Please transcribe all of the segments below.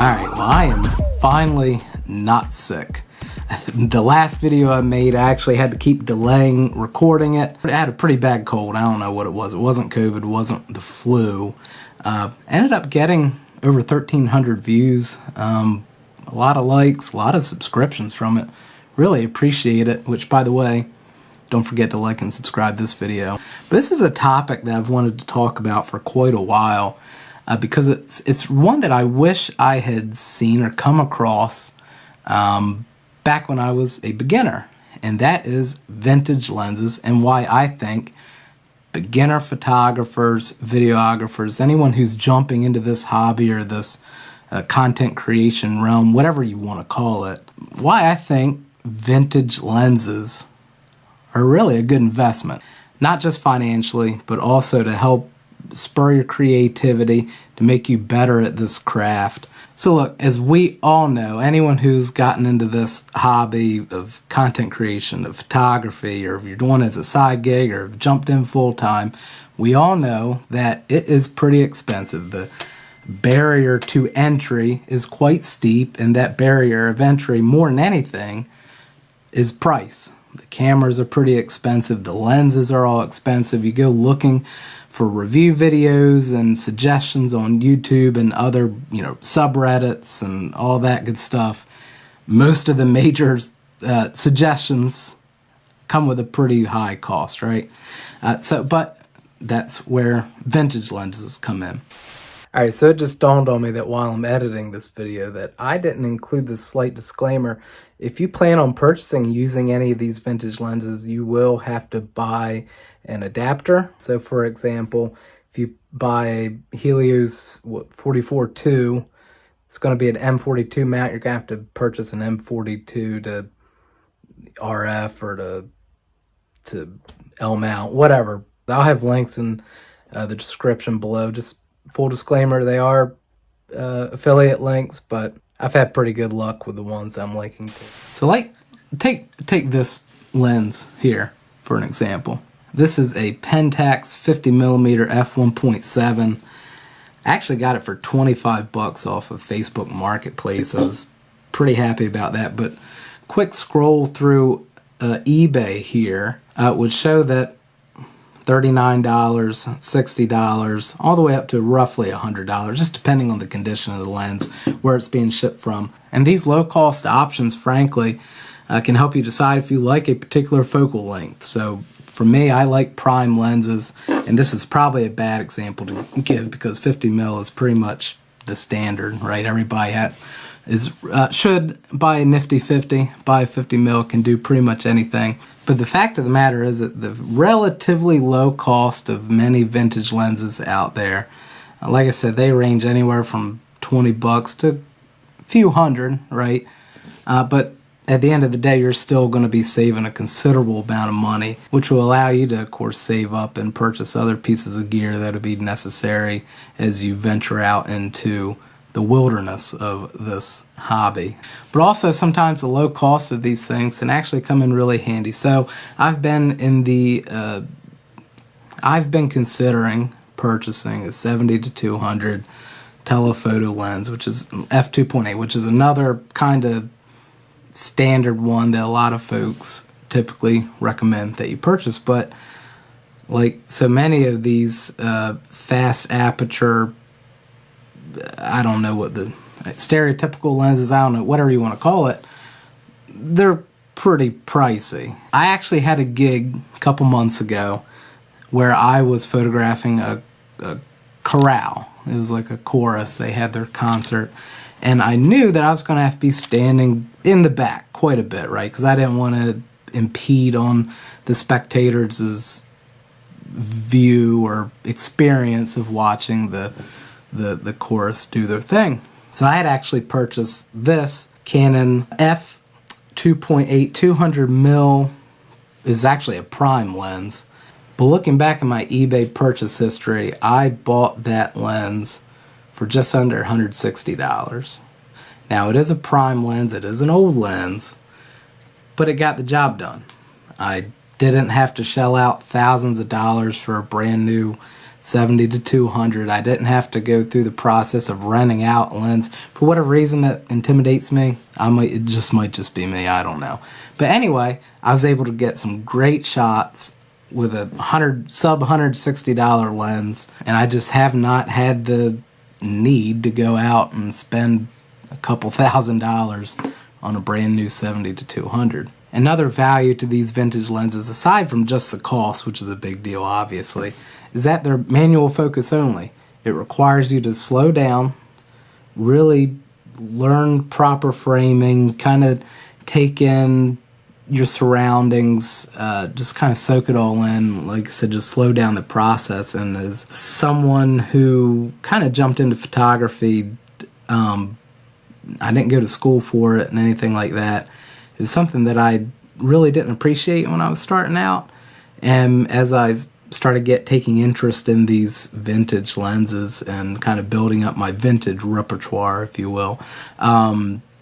Alright, well, I am finally not sick. The last video I made, I actually had to keep delaying recording it. I had a pretty bad cold. I don't know what it was. It wasn't COVID, it wasn't the flu. Ended up getting over 1,300 views, a lot of likes, a lot of subscriptions from it. Really appreciate it, which, by the way, don't forget to like and subscribe this video. But this is a topic that I've wanted to talk about for quite a while. Because it's one that I wish I had seen or come across back when I was a beginner, and that is vintage lenses, and why I think beginner photographers, videographers, anyone who's jumping into this hobby or this content creation realm, whatever you want to call it, why I think vintage lenses are really a good investment, not just financially, but also to help spur your creativity, to make you better at this craft. So look, as we all know, anyone who's gotten into this hobby of content creation, of photography, or if you're doing it as a side gig or jumped in full time, we all know that it is pretty expensive. The barrier to entry is quite steep, and that barrier of entry, more than anything, is price. The cameras are pretty expensive, the lenses are all expensive. You go looking for review videos and suggestions on YouTube and other, subreddits and all that good stuff. Most of the major suggestions come with a pretty high cost, right? But that's where vintage lenses come in. Alright, so it just dawned on me that while I'm editing this video that I didn't include this slight disclaimer. If you plan on purchasing using any of these vintage lenses, you will have to buy an adapter. So for example, if you buy a Helios 44-2, it's going to be an M42 mount. You're going to have to purchase an M42 to RF or to L mount, whatever. I'll have links in the description below. Just full disclaimer, they are affiliate links, but I've had pretty good luck with the ones I'm liking to. So take this lens here for an example. This is a Pentax 50mm f1.7. I actually got it for 25 bucks off of Facebook Marketplace. I was pretty happy about that, but quick scroll through eBay here would show that $39, $60, all the way up to roughly $100, just depending on the condition of the lens, where it's being shipped from. And these low-cost options, frankly, can help you decide if you like a particular focal length. So for me, I like prime lenses, and this is probably a bad example to give because 50mm is pretty much the standard, right? Everybody should buy a nifty 50, buy a 50mm, can do pretty much anything. But the fact of the matter is that the relatively low cost of many vintage lenses out there, like I said, they range anywhere from 20 bucks to a few hundred, right? But at the end of the day, you're still going to be saving a considerable amount of money, which will allow you to, of course, save up and purchase other pieces of gear that will be necessary as you venture out into the wilderness of this hobby. But also sometimes the low cost of these things can actually come in really handy. So I've been considering purchasing a 70-200 telephoto lens, which is f2.8, which is another kind of standard one that a lot of folks typically recommend that you purchase. But like so many of these fast aperture, I don't know what the stereotypical lenses, I don't know, whatever you want to call it, they're pretty pricey. I actually had a gig a couple months ago where I was photographing a chorale. It was like a chorus. They had their concert, and I knew that I was going to have to be standing in the back quite a bit, right? Because I didn't want to impede on the spectators' view or experience of watching the chorus do their thing. So I had actually purchased this Canon f2.8 200mm. Is actually a prime lens. But looking back at my eBay purchase history, I bought that lens for just under $160. Now it is a prime lens, it is an old lens, but it got the job done. I didn't have to shell out thousands of dollars for a brand new 70 to 200. I didn't have to go through the process of renting out a lens. For whatever reason that intimidates me, it just might just be me, I don't know. But anyway, I was able to get some great shots with a sub $160 lens, and I just have not had the need to go out and spend a couple $1,000s on a brand new 70 to 200. Another value to these vintage lenses, aside from just the cost, which is a big deal obviously, is that they're manual focus only. It requires you to slow down, really learn proper framing, kind of take in your surroundings, just kind of soak it all in. Like I said, just slow down the process. And as someone who kind of jumped into photography, I didn't go to school for it and anything like that. It was something that I really didn't appreciate when I was starting out. And as I started taking interest in these vintage lenses and kind of building up my vintage repertoire, if you will,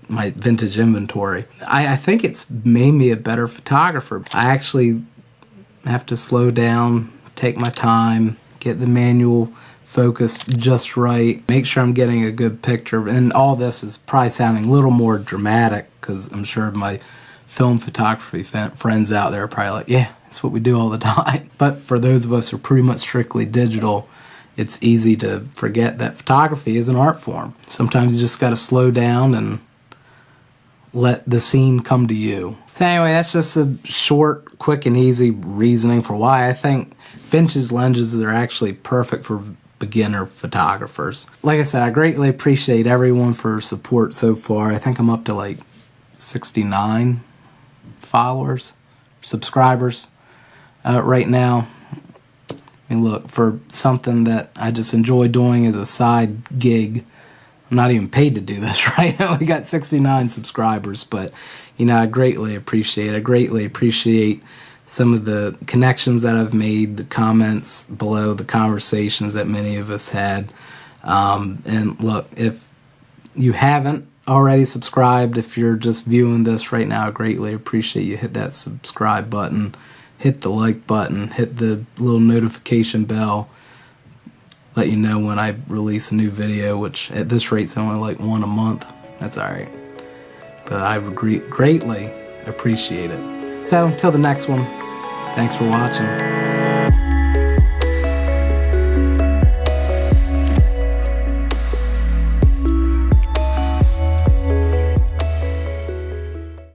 my vintage inventory, I think it's made me a better photographer. I actually have to slow down, take my time, get the manual focus just right, make sure I'm getting a good picture. And all this is probably sounding a little more dramatic because I'm sure my film photography friends out there are probably like, yeah, that's what we do all the time. But for those of us who are pretty much strictly digital, it's easy to forget that photography is an art form. Sometimes you just got to slow down and let the scene come to you. So anyway, that's just a short, quick, and easy reasoning for why I think vintage lenses are actually perfect for beginner photographers. Like I said, I greatly appreciate everyone for support so far. I think I'm up to like 69 followers, subscribers right now. I mean, look, for something that I just enjoy doing as a side gig, I'm not even paid to do this right now. We got 69 subscribers, but you know, I greatly appreciate it. I greatly appreciate some of the connections that I've made, the comments below, the conversations that many of us had. And look, if you haven't already subscribed, if you're just viewing this right now, I greatly appreciate you hit that subscribe button, hit the like button, hit the little notification bell, let you know when I release a new video, which at this rate's only like one a month. That's alright. But I greatly appreciate it. So until the next one, thanks for watching.